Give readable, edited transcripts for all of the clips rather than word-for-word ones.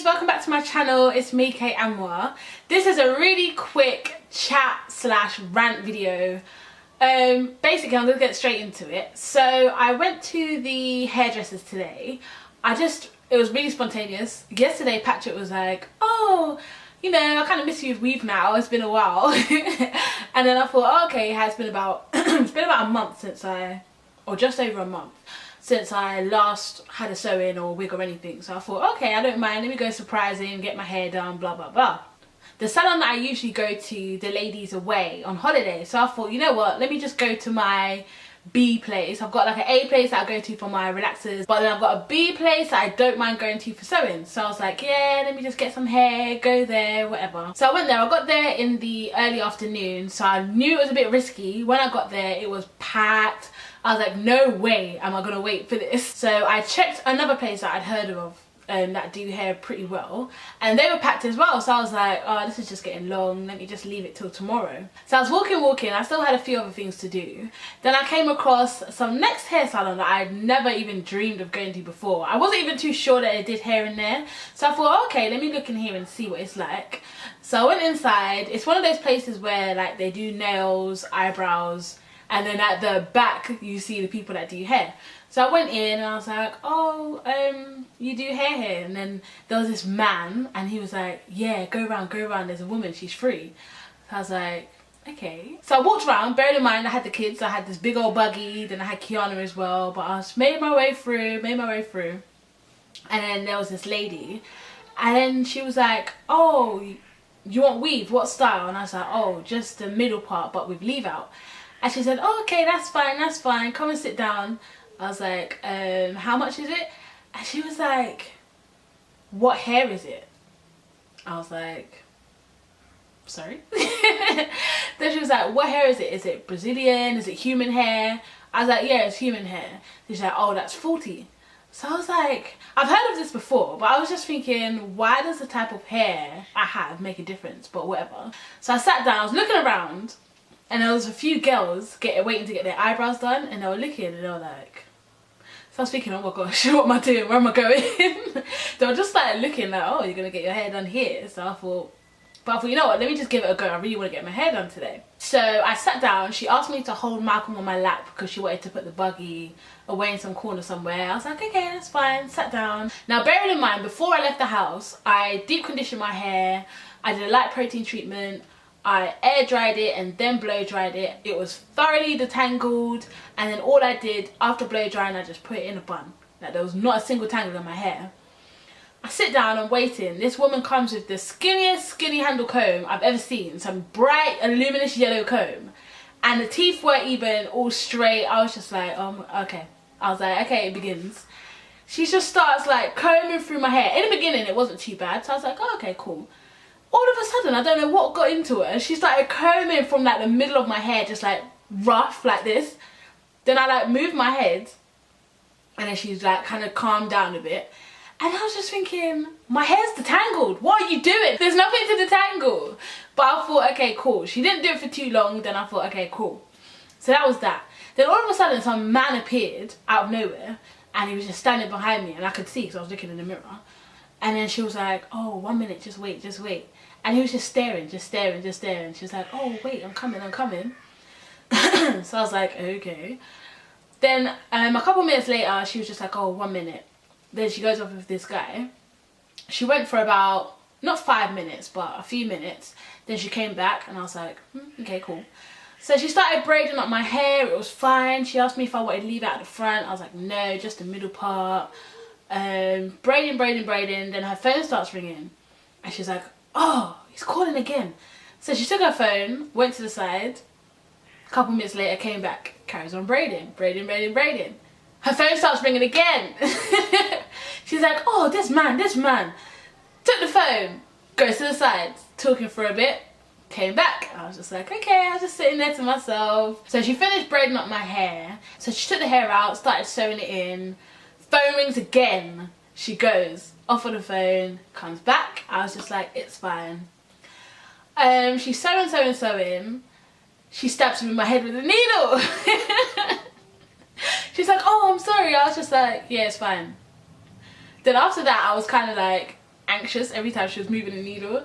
welcome back to my channel. It's me, Kate Anwar. This is a really quick chat slash rant video. Basically I'm gonna get straight into it. So I went to the hairdressers today. It was really spontaneous. Yesterday Patrick was like, oh, you know, I kind of miss you with weave now, it's been a while. And then I thought, oh, okay, it's been about it's been about a month since or just over a month since I last had a sew-in or wig or anything. So I thought, okay, I don't mind, let me go surprising, get my hair done, blah blah blah. The salon that I usually go to, the lady's away on holiday, so I thought, you know what, let me just go to my B place. I've got like an A place that I go to for my relaxers, but then I've got a B place that I don't mind going to for sewing. So I was like, yeah, let me just get some hair, go there, whatever. So I went there. I got there in the early afternoon, so I knew it was a bit risky. When I got there, it was packed. I was like, no way am I gonna wait for this. So I checked another place that I'd heard of that do hair pretty well, and they were packed as well. So I was like, oh, this is just getting long, let me just leave it till tomorrow. So I was walking, I still had a few other things to do. Then I came across some next hair salon that I'd never even dreamed of going to before. I wasn't even too sure that they did hair in there, so I thought, okay, let me look in here and see what it's like. So I went inside. It's one of those places where like they do nails, eyebrows, and then at the back you see the people that do hair. So I went in and I was like, oh, you do hair here? And then there was this man and he was like, yeah, go around, there's a woman, she's free. So I was like, okay. So I walked around, bearing in mind I had the kids, I had this big old buggy, then I had Kiana as well, but I made my way through. And then there was this lady, and then she was like, oh, you want weave? What style? And I was like, oh, just the middle part, but with leave out. And she said, oh, okay, that's fine, come and sit down. I was like, how much is it? And she was like, what hair is it? I was like, sorry? Then she was like, what hair is it? Is it Brazilian? Is it human hair? I was like, yeah, it's human hair. She's like, oh, that's 40. So I was like, I've heard of this before, but I was just thinking, why does the type of hair I have make a difference? But whatever. So I sat down, I was looking around, and there was a few girls waiting to get their eyebrows done, and they were looking and they were like, so I was thinking, oh my gosh, what am I doing? Where am I going? They were just like looking like, oh, you're gonna get your hair done here. So I thought, you know what, let me just give it a go. I really want to get my hair done today. So I sat down. She asked me to hold Malcolm on my lap because she wanted to put the buggy away in some corner somewhere. I was like, okay, that's fine. Sat down. Now bearing in mind, before I left the house, I deep conditioned my hair. I did a light protein treatment. I air dried it and then blow dried it. It was thoroughly detangled, and then all I did after blow drying, I just put it in a bun. Like there was not a single tangle in my hair. I sit down, I'm waiting. This woman comes with the skinniest skinny handle comb I've ever seen. Some bright luminous yellow comb, and the teeth weren't even all straight. I was just like, okay. I was like, okay, it begins. She just starts like combing through my hair. In the beginning it wasn't too bad, so I was like, oh, okay, cool. All of a sudden, I don't know what got into her, she started combing from like the middle of my hair, just like rough like this. Then I like moved my head, and then she's like kind of calmed down a bit. And I was just thinking, my hair's detangled, what are you doing? There's nothing to detangle. But I thought, okay, cool. She didn't do it for too long, then I thought, okay, cool. So that was that. Then all of a sudden, some man appeared out of nowhere, and he was just standing behind me, and I could see because I was looking in the mirror. And then she was like, oh, 1 minute, just wait. And he was just staring. She was like, oh, wait, I'm coming. So I was like, okay. Then a couple minutes later, she was just like, oh, 1 minute. Then she goes off with this guy. She went for about, not 5 minutes, but a few minutes. Then she came back, and I was like, okay, cool. So she started braiding up my hair. It was fine. She asked me if I wanted to leave out the front. I was like, no, just the middle part. Braiding. Then her phone starts ringing, and she's like, oh, he's calling again. So she took her phone, went to the side. A couple minutes later, came back, carries on braiding. Her phone starts ringing again. She's like, oh, this man. Took the phone, goes to the side, talking for a bit, came back. I was just like, okay, I was just sitting there to myself. So she finished braiding up my hair. So she took the hair out, started sewing it in. Phone rings again. She goes off on the phone, comes back. I was just like, it's fine. She's sewing. She stabs me in my head with a needle. She's like, oh, I'm sorry. I was just like, yeah, it's fine. Then after that, I was kind of like, anxious every time she was moving the needle.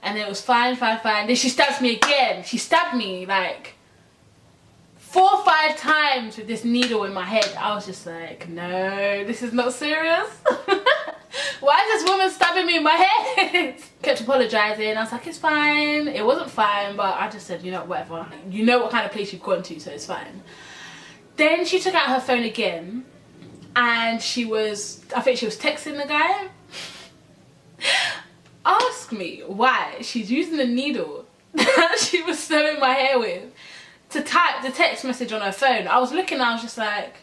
And then it was fine. Then she stabs me again. She stabbed me like 4 or 5 times with this needle in my head. I was just like, no, this is not serious. Why is this woman stabbing me in my head? Kept apologising. I was like, it's fine. It wasn't fine, but I just said, you know, whatever. You know what kind of place you've gone to, so it's fine. Then she took out her phone again, and I think she was texting the guy. Ask me why she's using the needle that she was sewing my hair with to type the text message on her phone. I was looking and I was just like,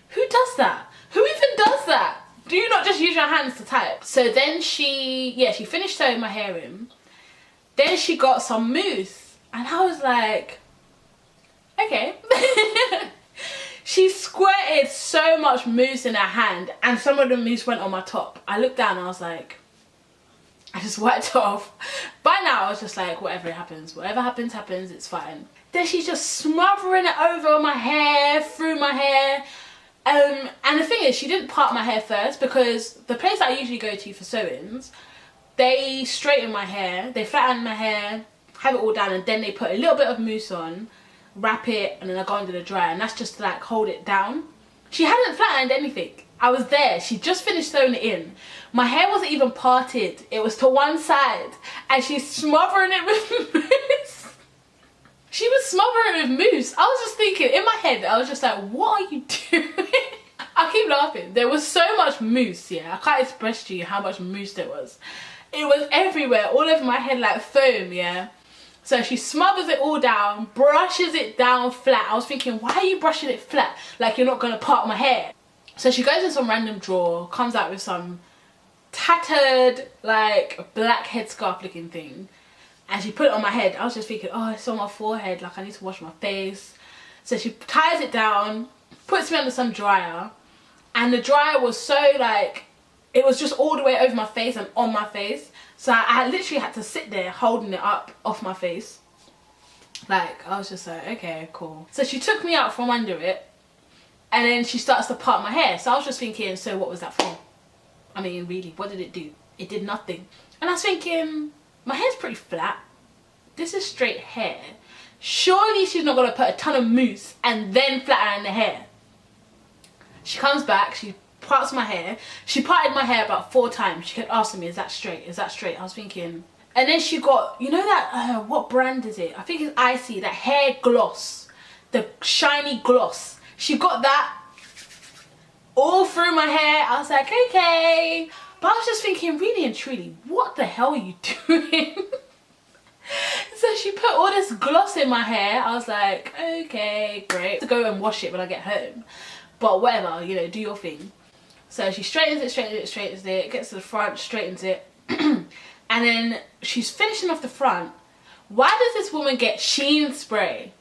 who does that? Who even does that? Do you not just use your hands to type? So then she finished sewing my hair in. Then she got some mousse. And I was like, okay. She squirted so much mousse in her hand, and some of the mousse went on my top. I looked down and I was like, I just wiped it off. By now I was just like, whatever happens, happens, it's fine. Then she's just smothering it over my hair, through my hair. And the thing is, she didn't part my hair first, because the place I usually go to for sewings, they straighten my hair, they flatten my hair, have it all down, and then they put a little bit of mousse on, wrap it, and then I go under the dryer, and that's just to like hold it down. She hadn't flattened anything. I was there, she just finished sewing it in. My hair wasn't even parted, it was to one side, and she's smothering it with mousse. She was smothering it with mousse. I was just thinking, in my head, I was just like, what are you doing? I keep laughing. There was so much mousse, yeah. I can't express to you how much mousse there was. It was everywhere, all over my head like foam, yeah. So she smothers it all down, brushes it down flat. I was thinking, why are you brushing it flat? Like you're not gonna part my hair. So she goes in some random drawer, comes out with some tattered, like black headscarf looking thing. And she put it on my head. I was just thinking, oh, it's on my forehead, like I need to wash my face. So she ties it down, puts me under some dryer. And the dryer was so like, it was just all the way over my face and on my face. So I literally had to sit there holding it up off my face. Like, I was just like, okay, cool. So she took me out from under it. And then she starts to part my hair. So I was just thinking, so what was that for? I mean, really, what did it do? It did nothing. And I was thinking, my hair's pretty flat. This is straight hair. Surely she's not going to put a ton of mousse and then flatten the hair. She comes back, she parts my hair. She parted my hair about 4 times. She kept asking me, is that straight? Is that straight? I was thinking. And then she got, you know that, what brand is it? I think it's Icy, that hair gloss. The shiny gloss. She got that all through my hair. I was like, okay. But I was just thinking, really and truly, what the hell are you doing? So she put all this gloss in my hair. I was like, okay, great. To go and wash it when I get home. But whatever, you know, do your thing. So she straightens it, gets to the front, straightens it. And then she's finishing off the front. Why does this woman get sheen spray?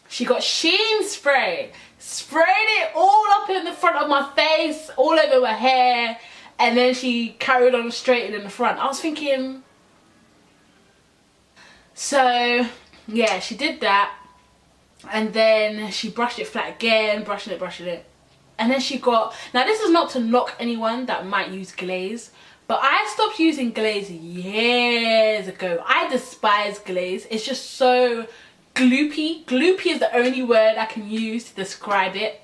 She got sheen spray. Sprayed it all up in the front of my face, all over my hair. And then she carried on straightening the front. I was thinking... So, yeah, she did that. And then she brushed it flat again, brushing it. And then she got... Now, this is not to knock anyone that might use glaze. But I stopped using glaze years ago. I despise glaze. It's just so gloopy. Gloopy is the only word I can use to describe it.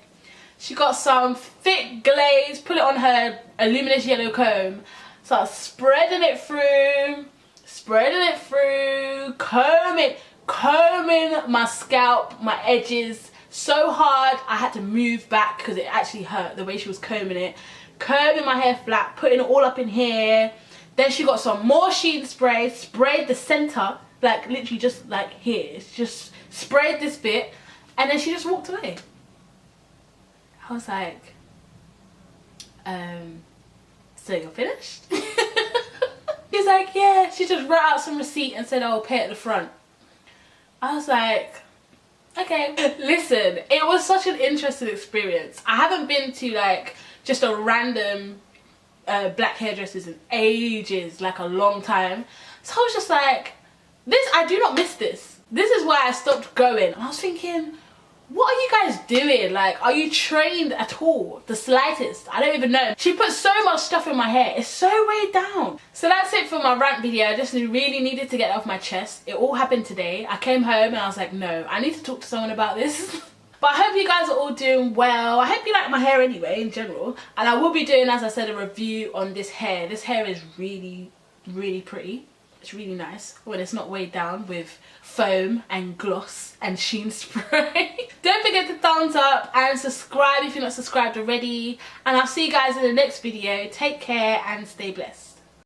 She got some thick glaze, put it on her luminous yellow comb, started spreading it through, combing my scalp, my edges so hard I had to move back because it actually hurt the way she was combing it. Combing my hair flat, putting it all up in here. Then she got some more sheen spray, sprayed the center, like literally just like here. She just sprayed this bit, and then she just walked away. I was like, so you're finished? He's like, yeah. She just wrote out some receipt and said, oh, pay at the front. I was like, okay. Listen, it was such an interesting experience. I haven't been to like just a random black hairdressers in ages, like a long time. So I was just like, I do not miss this. This is why I stopped going. And I was thinking, What are you guys doing? Like, are you trained at all? The slightest? I don't even know. She put so much stuff in my hair. It's so weighed down. So that's it for my rant video. I just really needed to get it off my chest. It all happened today. I came home and I was like, no, I need to talk to someone about this. But I hope you guys are all doing well. I hope you like my hair anyway, in general. And I will be doing, as I said, a review on this hair. This hair is really, really pretty. It's really nice when it's not weighed down with foam and gloss and sheen spray. Don't forget to thumbs up and subscribe if you're not subscribed already. And I'll see you guys in the next video. Take care and stay blessed.